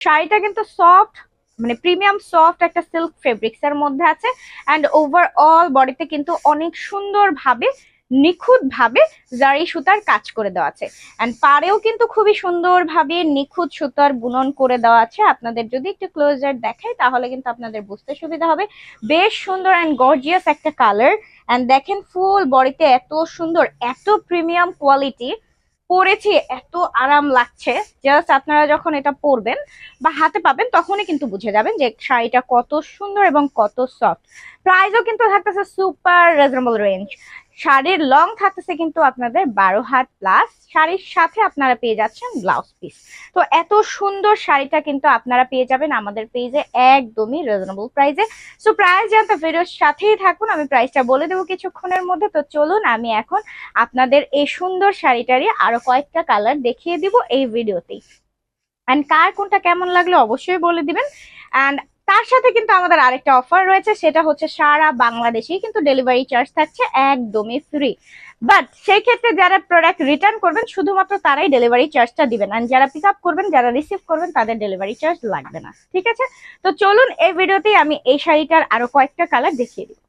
শাড়িটা কিন্তু সফট, মানে প্রিমিয়াম সফট একটা সিল্ক ফেব্রিক্স এর মধ্যে আছে। অ্যান্ড ওভারঅল বডিতে কিন্তু অনেক সুন্দর ভাবে, নিখুঁত ভাবে জারি সুতার কাজ করে দেওয়া আছে। অ্যান্ড পাড়েও কিন্তু খুবই সুন্দর ভাবে নিখুঁত সুতার বুনন করে দেওয়া আছে। আপনাদের যদি একটু ক্লোজার দেখাই তাহলে কিন্তু আপনাদের বুঝতে সুবিধা হবে। বেশ সুন্দর অ্যান্ড গর্জিয়াস একটা কালার। অ্যান্ড দেখেন ফুল বডিতে এত সুন্দর, এত প্রিমিয়াম কোয়ালিটি, পরেছি এত আরাম লাগছে। জাস্ট আপনারা যখন এটা পরবেন বা হাতে পাবেন তখনই কিন্তু বুঝে যাবেন যে শাড়িটা কত সুন্দর এবং কত সফট। প্রাইসও কিন্তু থাকতেছে সুপার রিজনেবল রেঞ্জ। শাড়ির লং থাকতেছে কিন্তু আপনাদের 12 হাত প্লাস। শাড়ির সাথে আপনারা পেয়ে যাচ্ছেন ব্লাউজ পিস। তো এত সুন্দর শাড়িটা কিন্তু আপনারা পেয়ে যাবেন আমাদের পেজে একদমই রিজনেবল প্রাইসে। সো প্রাইস জানতে ভিডিওর সাথেই থাকুন, আমি প্রাইসটা বলে দেবো কিছুক্ষণের মধ্যে। তো চলুন আমি এখন আপনাদের এই সুন্দর শাড়িটারই আরো কয়েকটা কালার দেখিয়ে দিব এই ভিডিওতেই। অ্যান্ড কার কোনটা কেমন লাগলো অবশ্যই বলে দিবেন। অ্যান্ড তার সাথে কিন্তু আমাদের আরেকটা অফার রয়েছে, সেটা হচ্ছে সারা বাংলাদেশেই কিন্তু ডেলিভারি চার্জ থাকছে একদমই ফ্রি। বাট সেই ক্ষেত্রে যারা প্রোডাক্ট রিটার্ন করবেন শুধুমাত্র তারাই ডেলিভারি চার্জটা দিবেন, আর যারা পিক আপ করবেন, যারা রিসিভ করবেন তাদের ডেলিভারি চার্জ লাগবে না। ঠিক আছে, তো চলুন এই ভিডিওতেই আমি এই শাড়িটার আরো কয়েকটা কালার দেখিয়ে দিই।